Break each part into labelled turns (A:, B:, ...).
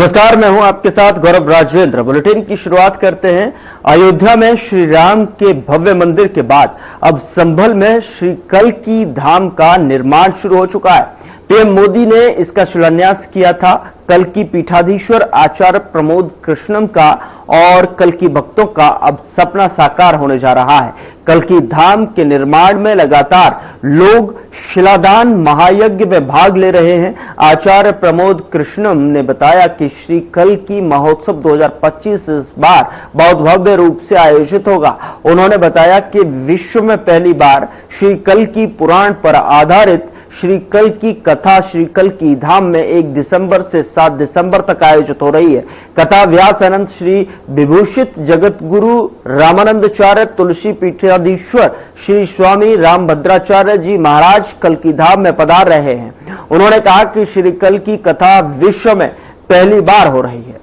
A: नमस्कार, मैं हूं आपके साथ गौरव राजेंद्र। बुलेटिन की शुरुआत करते हैं। अयोध्या में श्री राम के भव्य मंदिर के बाद अब संभल में श्री कल्की धाम का निर्माण शुरू हो चुका है। पीएम मोदी ने इसका शिलान्यास किया था। कल्की पीठाधीश्वर आचार्य प्रमोद कृष्णम का और कल्की भक्तों का अब सपना साकार होने जा रहा है। कल्की धाम के निर्माण में लगातार लोग शिलादान महायज्ञ में भाग ले रहे हैं। आचार्य प्रमोद कृष्णम ने बताया कि श्री कल्की महोत्सव 2025 इस बार बहुत भव्य रूप से आयोजित होगा। उन्होंने बताया कि विश्व में पहली बार श्री कल्की पुराण पर आधारित श्री कल्की कथा श्री कल्की धाम में 1 दिसंबर से 7 दिसंबर तक आयोजित हो रही है। कथा व्यास अनंत श्री विभूषित जगत गुरु रामानंदाचार्य तुलसी पीठाधीश्वर श्री स्वामी रामभद्राचार्य जी महाराज कल्की धाम में पधार रहे हैं। उन्होंने कहा कि श्री कल्की कथा विश्व में पहली बार हो रही है।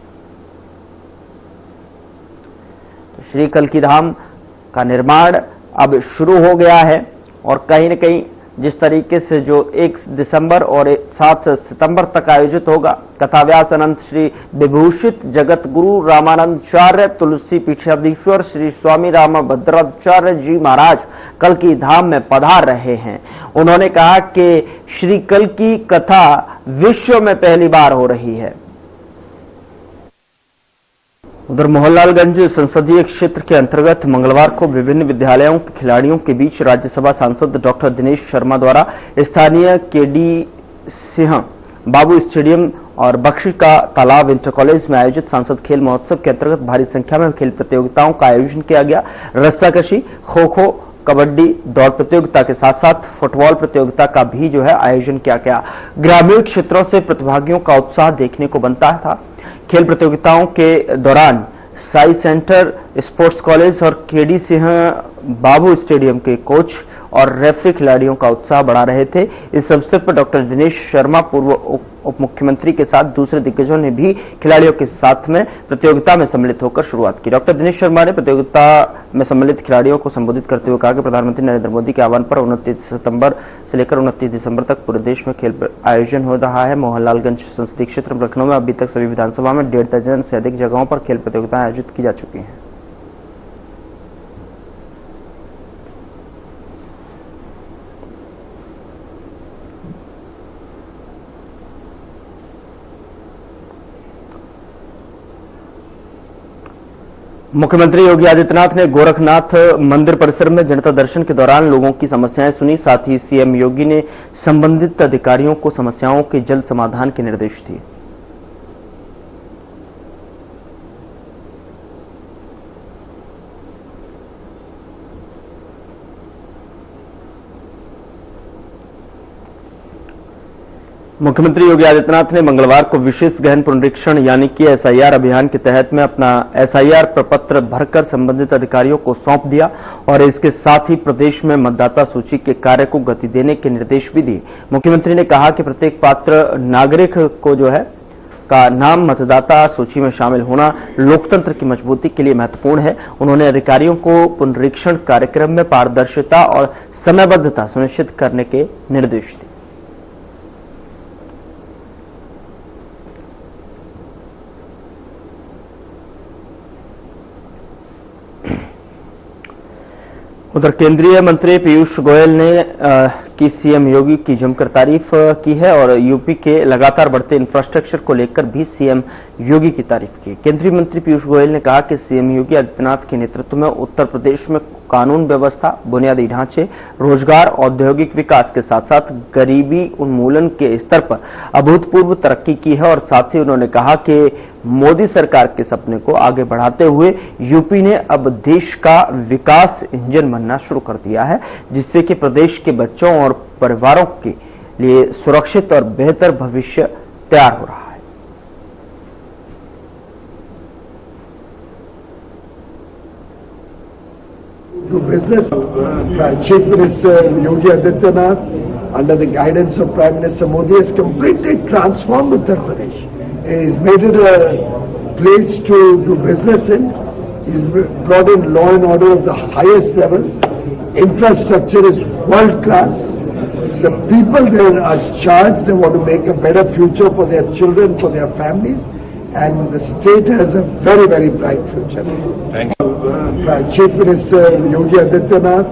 A: तो श्री कल्की धाम का निर्माण अब शुरू हो गया है और कहीं न कहीं जिस तरीके से जो 1 दिसंबर और 7 सितंबर तक आयोजित होगा, कथा व्यास अनंत श्री विभूषित जगत गुरु रामानंदाचार्य तुलसी पीठाधीश्वर श्री स्वामी रामभद्राचार्य जी महाराज कल्की धाम में पधार रहे हैं। उन्होंने कहा कि श्री कल्की कथा विश्व में पहली बार हो रही है। उधर मोहनलालगंज संसदीय क्षेत्र के अंतर्गत मंगलवार को विभिन्न विद्यालयों के खिलाड़ियों के बीच राज्यसभा सांसद डॉक्टर दिनेश शर्मा द्वारा स्थानीय केडी सिंह बाबू स्टेडियम और बख्शी का तालाब इंटर कॉलेज में आयोजित सांसद खेल महोत्सव के अंतर्गत भारी संख्या में खेल प्रतियोगिताओं का आयोजन किया गया। रस्साकशी, खो खो, कबड्डी, दौड़ प्रतियोगिता के साथ साथ फुटबॉल प्रतियोगिता का भी आयोजन किया गया। ग्रामीण क्षेत्रों से प्रतिभागियों का उत्साह देखने को बनता था। खेल प्रतियोगिताओं के दौरान साई सेंटर स्पोर्ट्स कॉलेज और केडी सिंह बाबू स्टेडियम के कोच और रेफरी खिलाड़ियों का उत्साह बढ़ा रहे थे। इस अवसर पर डॉक्टर दिनेश शर्मा पूर्व उप मुख्यमंत्री के साथ दूसरे दिग्गजों ने भी खिलाड़ियों के साथ में प्रतियोगिता में सम्मिलित होकर शुरुआत की। डॉक्टर दिनेश शर्मा ने प्रतियोगिता में सम्मिलित खिलाड़ियों को संबोधित करते हुए कहा कि प्रधानमंत्री नरेंद्र मोदी के आह्वान पर 29 सितंबर से लेकर 29 दिसंबर तक पूरे देश में खेल आयोजन हो रहा है। मोहनलालगंज संसदीय क्षेत्र लखनऊ में अभी तक सभी विधानसभा में 1.5 दर्जन से अधिक जगहों पर खेल प्रतियोगिताएं आयोजित की जा चुकी हैं। मुख्यमंत्री योगी आदित्यनाथ ने गोरखनाथ मंदिर परिसर में जनता दर्शन के दौरान लोगों की समस्याएं सुनी। साथ ही सीएम योगी ने संबंधित अधिकारियों को समस्याओं के जल्द समाधान के निर्देश दिए। मुख्यमंत्री योगी आदित्यनाथ ने मंगलवार को विशेष गहन पुनरीक्षण यानी कि एसआईआर अभियान के तहत में अपना एसआईआर प्रपत्र भरकर संबंधित अधिकारियों को सौंप दिया और इसके साथ ही प्रदेश में मतदाता सूची के कार्य को गति देने के निर्देश भी दिए। मुख्यमंत्री ने कहा कि प्रत्येक पात्र नागरिक को का नाम मतदाता सूची में शामिल होना लोकतंत्र की मजबूती के लिए महत्वपूर्ण है। उन्होंने अधिकारियों को पुनरीक्षण कार्यक्रम में पारदर्शिता और समयबद्धता सुनिश्चित करने के निर्देश दिए। उधर केंद्रीय मंत्री पीयूष गोयल ने की सीएम योगी की जमकर तारीफ की है और यूपी के लगातार बढ़ते इंफ्रास्ट्रक्चर को लेकर भी सीएम योगी की तारीफ की। केंद्रीय मंत्री पीयूष गोयल ने कहा कि सीएम योगी आदित्यनाथ के नेतृत्व में उत्तर प्रदेश में कानून व्यवस्था, बुनियादी ढांचे, रोजगार, औद्योगिक विकास के साथ साथ गरीबी उन्मूलन के स्तर पर अभूतपूर्व तरक्की की है और साथ ही उन्होंने कहा कि मोदी सरकार के सपने को आगे बढ़ाते हुए यूपी ने अब देश का विकास इंजन बनना शुरू कर दिया है, जिससे कि प्रदेश के बच्चों और परिवारों के लिए सुरक्षित और बेहतर भविष्य तैयार हो रहा है।
B: To business, Chief Minister Yogi Adityanath, under the guidance of Prime Minister Modi, has completely transformed Uttar Pradesh. He's made it a place to do business in. He's brought in law and order of the highest level. Infrastructure is world class. The people there are charged. They want to make a better future for their children, for their families. and the state has a very, very bright future.
C: Thank you.
B: Chief Minister Yogi Adityanath,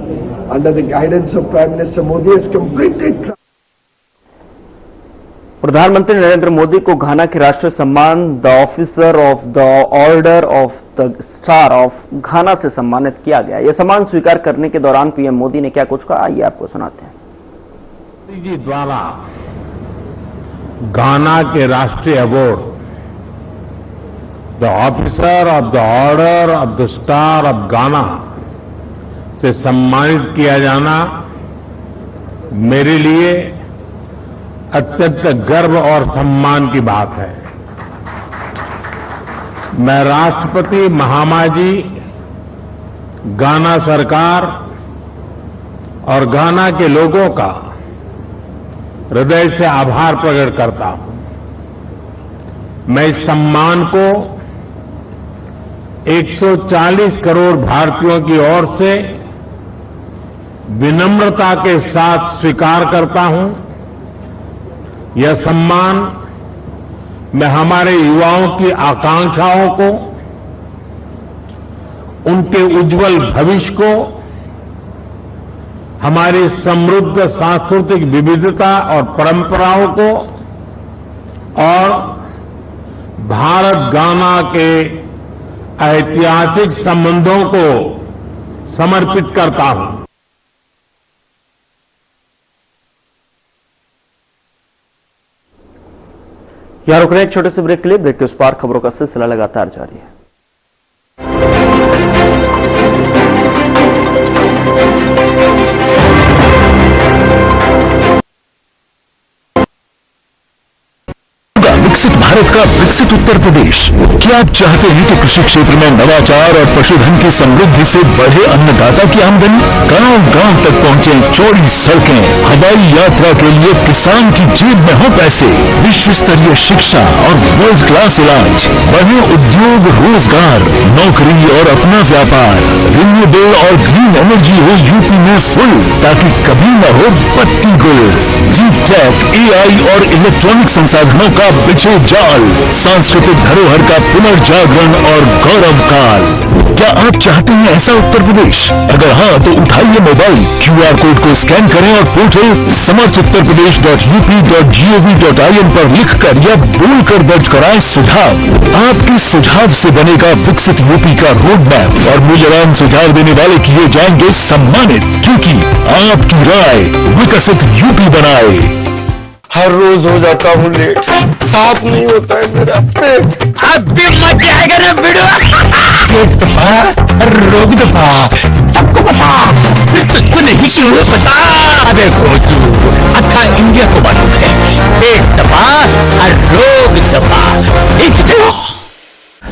B: under the guidance of Prime Minister Modi, has completed.
A: प्रधानमंत्री नरेंद्र मोदी को घाना के राष्ट्रीय सम्मान the officer of the order of the star of घाना से सम्मानित किया गया। यह सम्मान स्वीकार करने के दौरान पीएम मोदी ने क्या कुछ कहा, आइए आपको सुनाते हैं।
C: मोदी जी द्वारा घाना के राष्ट्रीय award the officer of the order of the star of घाना से सम्मानित किया जाना मेरे लिए अत्यंत गर्व और सम्मान की बात है। मैं राष्ट्रपति महामाजी, घाना सरकार और घाना के लोगों का हृदय से आभार प्रकट करता हूं। मैं इस सम्मान को 140 करोड़ भारतीयों की ओर से विनम्रता के साथ स्वीकार करता हूं। यह सम्मान मैं हमारे युवाओं की आकांक्षाओं को, उनके उज्जवल भविष्य को, हमारी समृद्ध सांस्कृतिक विविधता और परंपराओं को और भारत घाना के ऐतिहासिक संबंधों को समर्पित करता हूं।
A: यहां रुक रहे एक छोटे से ब्रेक के लिए। ब्रेक के उस पार खबरों का सिलसिला लगातार जारी है।
D: विकसित भारत का विकसित उत्तर प्रदेश। क्या आप चाहते हैं कि कृषि क्षेत्र में नवाचार और पशुधन की समृद्धि से बढ़े अन्नदाता की आमदनी? गांव गांव तक पहुंचे चौड़ी सड़कें, हवाई यात्रा के लिए किसान की जेब में हो पैसे, विश्व स्तरीय शिक्षा और वर्ल्ड क्लास इलाज, बढ़े उद्योग, रोजगार, नौकरी और अपना व्यापार, रिन्यूएबल और ग्रीन एनर्जी हो यूपी में फुल, ताकि कभी न हो बत्ती गुल। डीप टेक, एआई और इलेक्ट्रॉनिक संसाधनों का बिछे जाल, सांस्कृतिक धरोहर का पुनर्जागरण और गौरव काल। क्या आप चाहते हैं ऐसा उत्तर प्रदेश? अगर हाँ तो उठाइए मोबाइल, क्यूआर कोड को स्कैन करें और पोर्टल samarthuttarpradesh.up.gov.in पर लिखकर या बोलकर दर्ज कराएं सुझाव। आपके सुझाव से बनेगा विकसित यूपी का रोड मैप और मूल्यवान सुझाव देने वाले किए जाएंगे सम्मानित, क्योंकि आपकी राय विकसित यूपी बनाए।
B: हर रोज हो जाता हूँ लेट, साफ नहीं होता है मेरा पेट।
E: अब भी मजा आएगा ना वीडियो।
D: पेट दफा, रोग दफा, सबको पता,
E: तुझको नहीं क्यों पता? अबे खोजू, अच्छा इंडिया को मालूम है। पेट दबा और रोग दबा।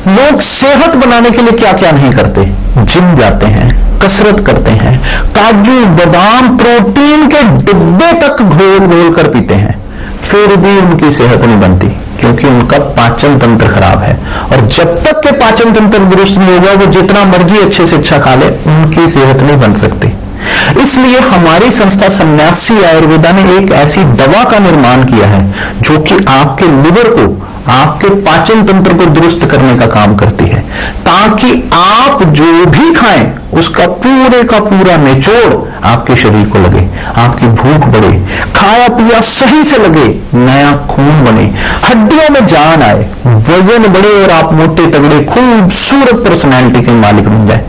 D: लोग सेहत बनाने के लिए क्या क्या नहीं करते। जिम जाते हैं, कसरत करते हैं, काजू बादाम प्रोटीन के डिब्बे तक घोल घोल कर पीते हैं, फिर भी उनकी सेहत नहीं बनती, क्योंकि उनका पाचन तंत्र खराब है। और जब तक के पाचन तंत्र दुरुस्त नहीं होगा, वो जितना मर्जी अच्छे से अच्छा खा ले, उनकी सेहत नहीं बन सकती। इसलिए हमारी संस्था सन्यासी आयुर्वेदा ने एक ऐसी दवा का निर्माण किया है जो कि आपके लिवर को, आपके पाचन तंत्र को दुरुस्त करने का काम करती है, ताकि आप जो भी खाएं उसका पूरे का पूरा निचोड़ आपके शरीर को लगे, आपकी भूख बढ़े, खाया पिया सही से लगे, नया खून बने, हड्डियों में जान आए, वजन बढ़े और आप मोटे तगड़े खूबसूरत पर्सनैलिटी के मालिक बन जाए।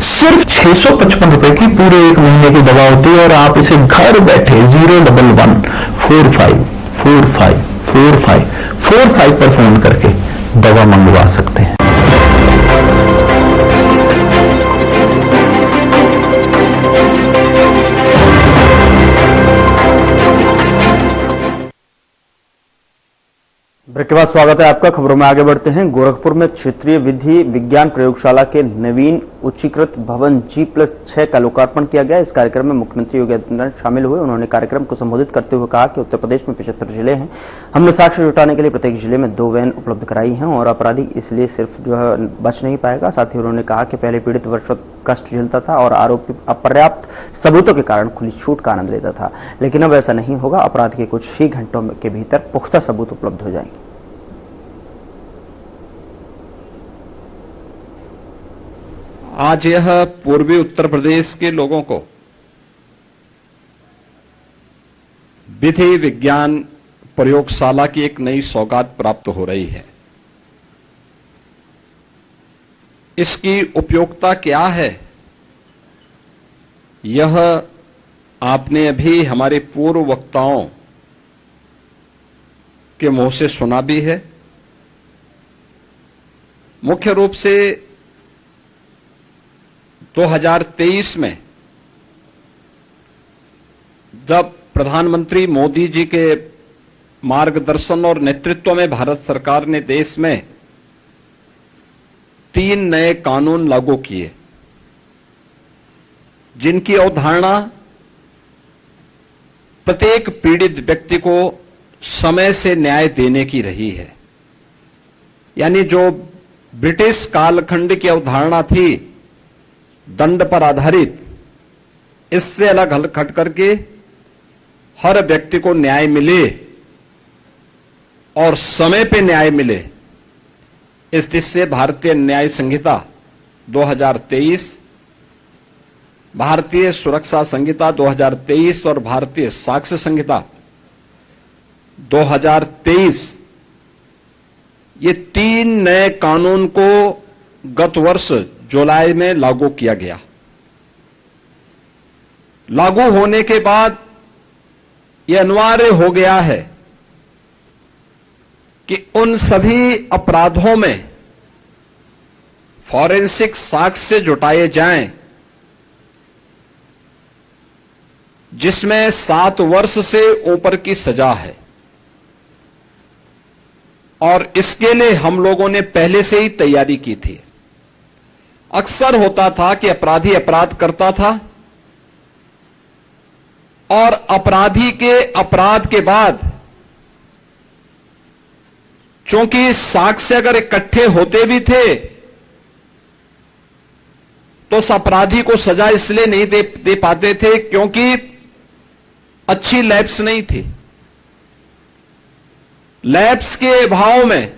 D: सिर्फ 655 रुपए की पूरे एक महीने की दवा होती है और आप इसे घर बैठे 011 45 45 45 45 पर फोन करके दवा मंगवा सकते हैं।
A: ब्रेक के बाद स्वागत है आपका। खबरों में आगे बढ़ते हैं। गोरखपुर में क्षेत्रीय विधि विज्ञान प्रयोगशाला के नवीन उच्चीकृत भवन G+6 का लोकार्पण किया गया। इस कार्यक्रम में मुख्यमंत्री योगी आदित्यनाथ शामिल हुए। उन्होंने कार्यक्रम को संबोधित करते हुए कहा कि उत्तर प्रदेश में 75 जिले हैं। हमने साक्ष्य जुटाने के लिए प्रत्येक जिले में 2 वैन उपलब्ध कराई हैं और अपराधी इसलिए सिर्फ जो है बच नहीं पाएगा। साथ ही उन्होंने कहा कि पहले पीड़ित वर्षों कष्ट झेलता था और आरोपी अपर्याप्त सबूतों के कारण खुली छूट का आनंद लेता था, लेकिन अब ऐसा नहीं होगा। अपराध के कुछ ही घंटों के भीतर पुख्ता सबूत उपलब्ध हो जाएंगे।
F: आज यह पूर्वी उत्तर प्रदेश के लोगों को विधि विज्ञान प्रयोगशाला की एक नई सौगात प्राप्त हो रही है। इसकी उपयोगिता क्या है, यह आपने अभी हमारे पूर्व वक्ताओं के मुंह से सुना भी है। मुख्य रूप से 2023 में जब प्रधानमंत्री मोदी जी के मार्गदर्शन और नेतृत्व में भारत सरकार ने देश में 3 नए कानून लागू किए, जिनकी अवधारणा प्रत्येक पीड़ित व्यक्ति को समय से न्याय देने की रही है। यानी जो ब्रिटिश कालखंड की अवधारणा थी दंड पर आधारित, इससे अलग हट करके हर व्यक्ति को न्याय मिले और समय पे न्याय मिले, इस दृष्टि से भारतीय न्याय संहिता 2023, भारतीय सुरक्षा संहिता 2023 और भारतीय साक्ष्य संहिता 2023, ये 3 नए कानून को गत वर्ष जुलाई में लागू किया गया। लागू होने के बाद यह अनिवार्य हो गया है कि उन सभी अपराधों में फॉरेंसिक साक्ष्य जुटाए जाएं जिसमें 7 वर्ष से ऊपर की सजा है। और इसके लिए हम लोगों ने पहले से ही तैयारी की थी। अक्सर होता था कि अपराधी अपराध करता था और अपराधी के अपराध के बाद चूंकि साक्ष्य अगर इकट्ठे होते भी थे तो उस अपराधी को सजा इसलिए नहीं दे पाते थे क्योंकि अच्छी लैब्स नहीं थी। लैब्स के अभाव में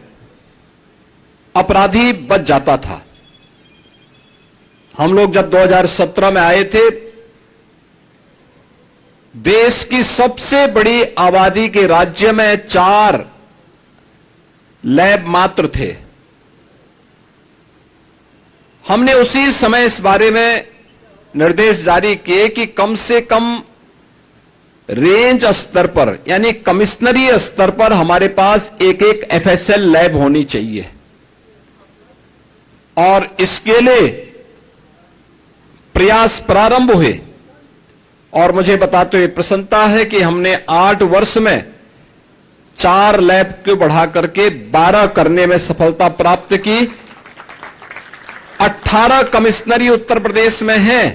F: अपराधी बच जाता था। हम लोग जब 2017 में आए थे, देश की सबसे बड़ी आबादी के राज्य में 4 लैब मात्र थे। हमने उसी समय इस बारे में निर्देश जारी किए कि कम से कम रेंज स्तर पर यानी कमिश्नरी स्तर पर हमारे पास एक एफएसएल लैब होनी चाहिए। और इसके लिए प्रयास प्रारंभ हुए और मुझे बताते हुए प्रसन्नता है कि हमने 8 वर्ष में 4 लैब को बढ़ा करके 12 करने में सफलता प्राप्त की। 18 कमिश्नरी उत्तर प्रदेश में हैं,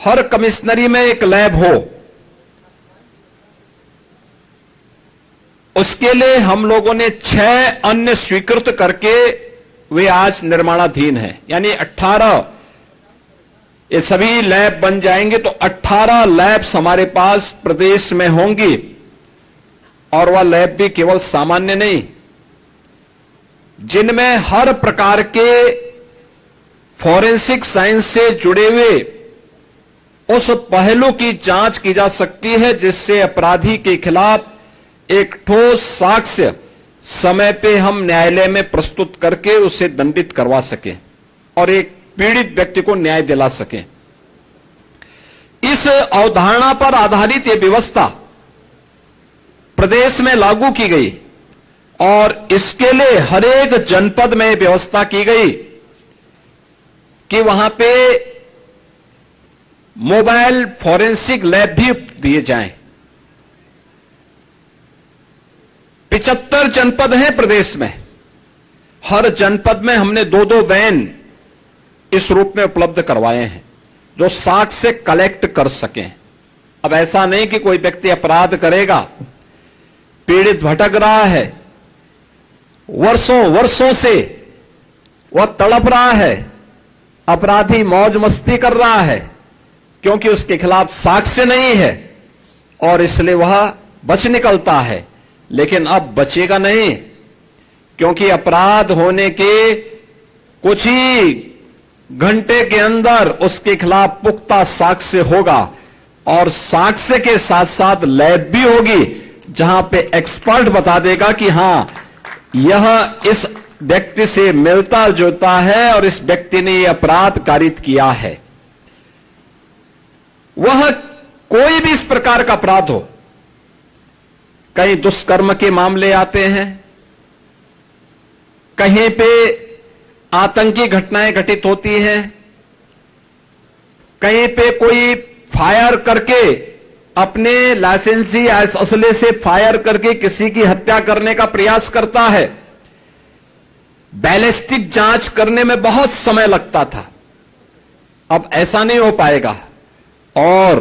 F: हर कमिश्नरी में एक लैब हो। उसके लिए हम लोगों ने 6 अन्य स्वीकृत करके वे आज निर्माणाधीन हैं। यानी 18 ये सभी लैब बन जाएंगे तो 18 लैब्स हमारे पास प्रदेश में होंगी। और वह लैब भी केवल सामान्य नहीं, जिनमें हर प्रकार के फॉरेंसिक साइंस से जुड़े हुए उस पहलू की जांच की जा सकती है जिससे अपराधी के खिलाफ एक ठोस साक्ष्य समय पे हम न्यायालय में प्रस्तुत करके उसे दंडित करवा सकें और एक पीड़ित व्यक्ति को न्याय दिला सकें। इस अवधारणा पर आधारित यह व्यवस्था प्रदेश में लागू की गई और इसके लिए हर एक जनपद में व्यवस्था की गई कि वहां पे मोबाइल फॉरेंसिक लैब भी दिए जाएं। 75 जनपद हैं प्रदेश में। हर जनपद में हमने 2-2 वैन इस रूप में उपलब्ध करवाए हैं जो साक्ष्य कलेक्ट कर सकें। अब ऐसा नहीं कि कोई व्यक्ति अपराध करेगा, पीड़ित भटक रहा है, वर्षों से वह तड़प रहा है, अपराधी मौज मस्ती कर रहा है क्योंकि उसके खिलाफ साक्ष्य नहीं है और इसलिए वह बच निकलता है। लेकिन अब बचेगा नहीं क्योंकि अपराध होने के कुछ ही घंटे के अंदर उसके खिलाफ पुख्ता साक्ष्य होगा और साक्ष्य के साथ साथ लैब भी होगी जहां पे एक्सपर्ट बता देगा कि हां यह इस व्यक्ति से मिलता जुलता है और इस व्यक्ति ने यह अपराध कारित किया है। वह कोई भी इस प्रकार का अपराध हो, कहीं दुष्कर्म के मामले आते हैं, कहीं पे आतंकी घटनाएं घटित होती हैं, कहीं पे कोई फायर करके अपने लाइसेंसी असले से फायर करके किसी की हत्या करने का प्रयास करता है। बैलिस्टिक जांच करने में बहुत समय लगता था, अब ऐसा नहीं हो पाएगा और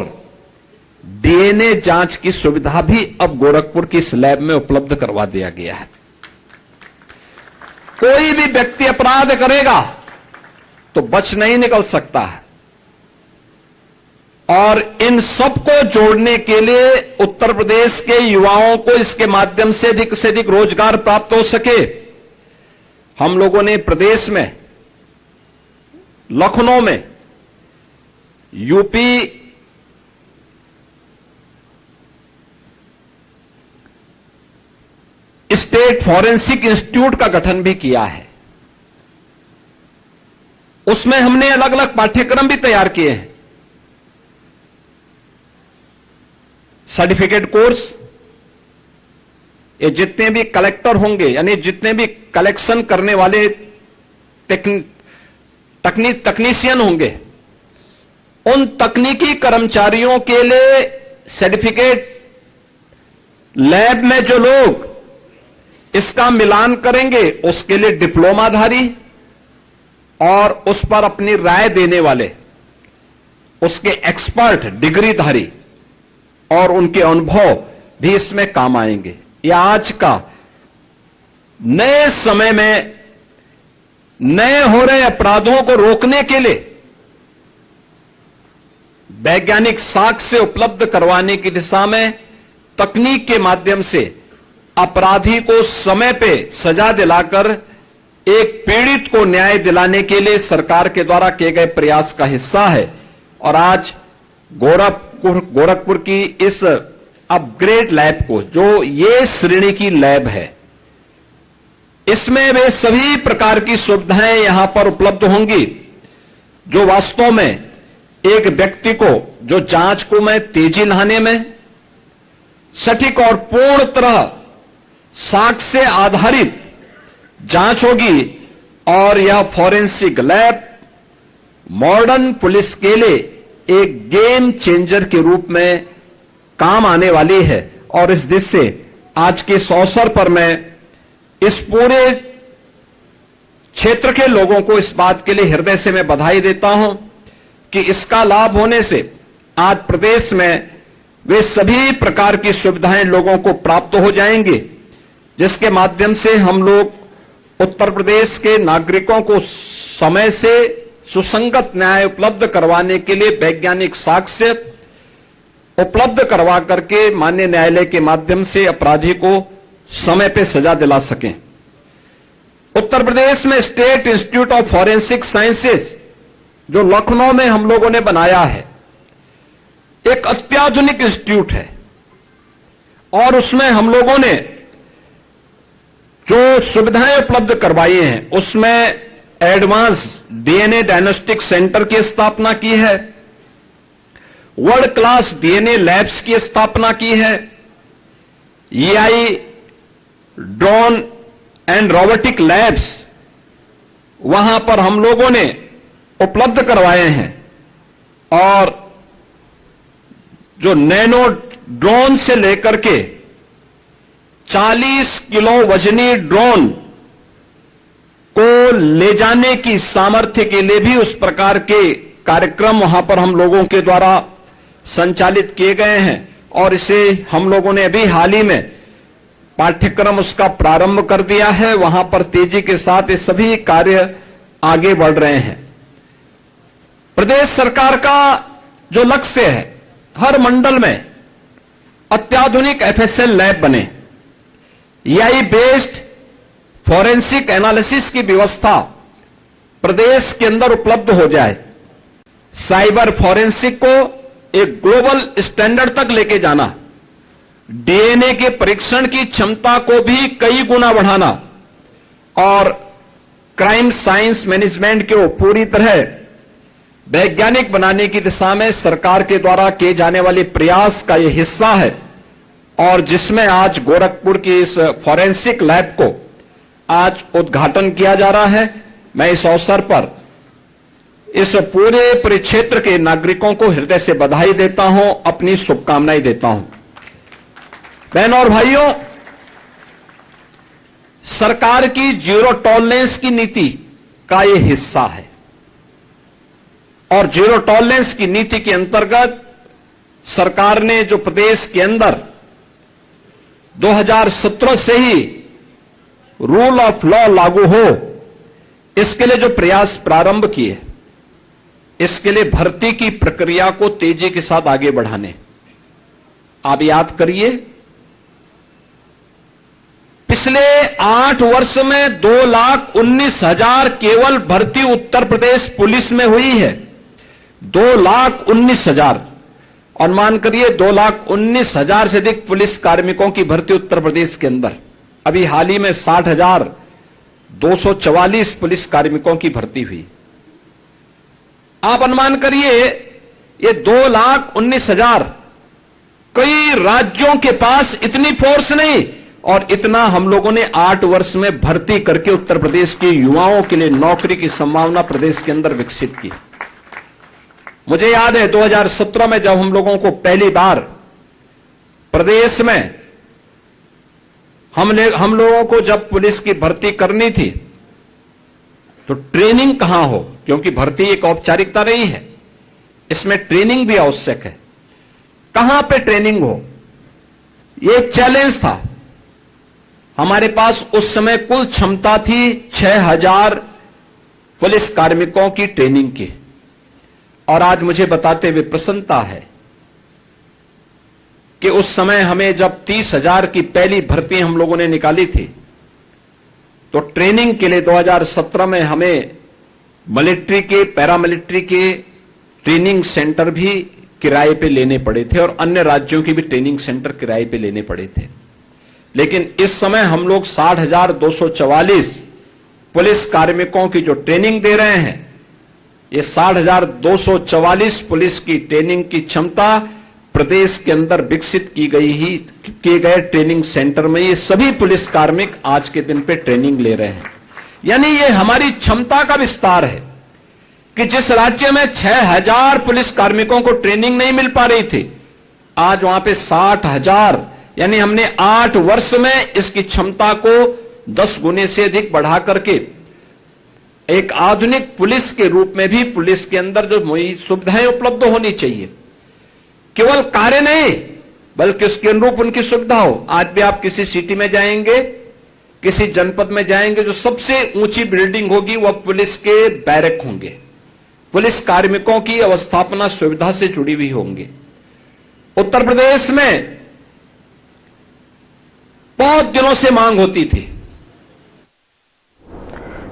F: डीएनए जांच की सुविधा भी अब गोरखपुर की इस लैब में उपलब्ध करवा दिया गया है। कोई भी व्यक्ति अपराध करेगा तो बच नहीं निकल सकता है और इन सबको जोड़ने के लिए उत्तर प्रदेश के युवाओं को इसके माध्यम से अधिक रोजगार प्राप्त हो सके, हम लोगों ने प्रदेश में लखनऊ में यूपी स्टेट फॉरेंसिक इंस्टीट्यूट का गठन भी किया है। उसमें हमने अलग अलग पाठ्यक्रम भी तैयार किए हैं। सर्टिफिकेट कोर्स, ये जितने भी कलेक्टर होंगे यानी जितने भी कलेक्शन करने वाले तकनीशियन होंगे, उन तकनीकी कर्मचारियों के लिए सर्टिफिकेट लैब में जो लोग इसका मिलान करेंगे उसके लिए डिप्लोमाधारी और उस पर अपनी राय देने वाले उसके एक्सपर्ट डिग्रीधारी और उनके अनुभव भी इसमें काम आएंगे। यह आज का नए समय में नए हो रहे अपराधों को रोकने के लिए वैज्ञानिक साक्ष्य उपलब्ध करवाने की दिशा में तकनीक के माध्यम से अपराधी को समय पे सजा दिलाकर एक पीड़ित को न्याय दिलाने के लिए सरकार के द्वारा किए गए प्रयास का हिस्सा है। और आज गोरखपुर की इस अपग्रेड लैब को, जो ये श्रेणी की लैब है, इसमें वे सभी प्रकार की सुविधाएं यहां पर उपलब्ध होंगी जो वास्तव में एक व्यक्ति को, जो जांच को में तेजी लाने में, सटीक और पूर्ण तरह साक्ष्य आधारित जांच होगी और यह फॉरेंसिक लैब मॉडर्न पुलिस के लिए एक गेम चेंजर के रूप में काम आने वाली है। और इस दिशा से आज के इस अवसर पर मैं इस पूरे क्षेत्र के लोगों को इस बात के लिए हृदय से मैं बधाई देता हूं कि इसका लाभ होने से आज प्रदेश में वे सभी प्रकार की सुविधाएं लोगों को प्राप्त हो जाएंगी, जिसके माध्यम से हम लोग उत्तर प्रदेश के नागरिकों को समय से सुसंगत न्याय उपलब्ध करवाने के लिए वैज्ञानिक साक्ष्य उपलब्ध करवा करके माननीय न्यायालय के माध्यम से अपराधी को समय पे सजा दिला सकें। उत्तर प्रदेश में state institute of forensic sciences जो लखनऊ में हम लोगों ने बनाया है, एक अत्याधुनिक इंस्टीट्यूट है और उसमें हम लोगों ने जो सुविधाएं उपलब्ध करवाई हैं उसमें एडवांस डीएनए डायग्नोस्टिक सेंटर की स्थापना की है, वर्ल्ड क्लास डीएनए लैब्स की स्थापना की है, AI drone and robotic labs वहां पर हम लोगों ने उपलब्ध करवाए हैं और जो नैनो ड्रोन से लेकर के 40 किलो वजनी ड्रोन को ले जाने की सामर्थ्य के लिए भी उस प्रकार के कार्यक्रम वहां पर हम लोगों के द्वारा संचालित किए गए हैं और इसे हम लोगों ने अभी हाल ही में पाठ्यक्रम उसका प्रारंभ कर दिया है। वहां पर तेजी के साथ ये सभी कार्य आगे बढ़ रहे हैं। प्रदेश सरकार का जो लक्ष्य है, हर मंडल में अत्याधुनिक एफएसएल लैब बने, एआई बेस्ड फॉरेंसिक एनालिसिस की व्यवस्था प्रदेश के अंदर उपलब्ध हो जाए, साइबर फॉरेंसिक को एक ग्लोबल स्टैंडर्ड तक लेके जाना, डीएनए के परीक्षण की क्षमता को भी कई गुना बढ़ाना और क्राइम साइंस मैनेजमेंट को पूरी तरह वैज्ञानिक बनाने की दिशा में सरकार के द्वारा किए जाने वाले प्रयास का यह हिस्सा है और जिसमें आज गोरखपुर की इस फॉरेंसिक लैब को आज उद्घाटन किया जा रहा है। मैं इस अवसर पर इस पूरे परिक्षेत्र के नागरिकों को हृदय से बधाई देता हूं, अपनी शुभकामनाएं देता हूं। बहनों और भाइयों, सरकार की जीरो टॉलरेंस की नीति का यह हिस्सा है और जीरो टॉलरेंस की नीति के अंतर्गत सरकार ने जो प्रदेश के अंदर 2017 से ही रूल ऑफ लॉ लागू हो, इसके लिए जो प्रयास प्रारंभ किए, इसके लिए भर्ती की प्रक्रिया को तेजी के साथ आगे बढ़ाने। आप याद करिए, पिछले 8 वर्ष में 2,19,000 केवल भर्ती उत्तर प्रदेश पुलिस में हुई है। 2,19,000 अनुमान करिए, 2,19,000 से अधिक पुलिस कार्मिकों की भर्ती उत्तर प्रदेश के अंदर। अभी हाल ही में 60,244 पुलिस कार्मिकों की भर्ती हुई। आप अनुमान करिए, ये 2,19,000, कई राज्यों के पास इतनी फोर्स नहीं और इतना हम लोगों ने 8 वर्ष में भर्ती करके उत्तर प्रदेश के युवाओं के लिए नौकरी की संभावना प्रदेश के अंदर विकसित की। मुझे याद है 2017 में जब हम लोगों को पहली बार प्रदेश में हम लोगों को जब पुलिस की भर्ती करनी थी तो ट्रेनिंग कहां हो, क्योंकि भर्ती एक औपचारिकता नहीं है, इसमें ट्रेनिंग भी आवश्यक है। कहां पे ट्रेनिंग हो, ये एक चैलेंज था। हमारे पास उस समय कुल क्षमता थी 6,000 पुलिस कार्मिकों की ट्रेनिंग की और आज मुझे बताते हुए प्रसन्नता है कि उस समय हमें जब 30,000 की पहली भर्ती हम लोगों ने निकाली थी तो ट्रेनिंग के लिए 2017 में हमें मिलिट्री के, पैरामिलिट्री के ट्रेनिंग सेंटर भी किराए पे लेने पड़े थे और अन्य राज्यों के भी ट्रेनिंग सेंटर किराए पे लेने पड़े थे। लेकिन इस समय हम लोग 60,244 पुलिस कार्मिकों की जो ट्रेनिंग दे रहे हैं, ये 60,244 पुलिस की ट्रेनिंग की क्षमता प्रदेश के अंदर विकसित किए गए ट्रेनिंग सेंटर में ये सभी पुलिस कार्मिक आज के दिन पे ट्रेनिंग ले रहे हैं। यानी ये हमारी क्षमता का विस्तार है कि जिस राज्य में 6,000 पुलिस कार्मिकों को ट्रेनिंग नहीं मिल पा रही थी, आज वहां पे 60,000, यानी हमने 8 वर्ष में इसकी क्षमता को 10 गुने से अधिक बढ़ा करके एक आधुनिक पुलिस के रूप में भी पुलिस के अंदर जो सुविधाएं उपलब्ध होनी चाहिए, केवल कार्य नहीं बल्कि उसके अनुरूप उनकी सुविधा हो। आज भी आप किसी सिटी में जाएंगे, किसी जनपद में जाएंगे, जो सबसे ऊंची बिल्डिंग होगी वह पुलिस के बैरक होंगे, पुलिस कार्मिकों की अवस्थापना सुविधा से जुड़ी हुई होंगी। उत्तर प्रदेश में बहुत दिनों से मांग होती थी।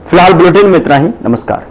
A: फिलहाल बुलेटिन में इतना ही। नमस्कार।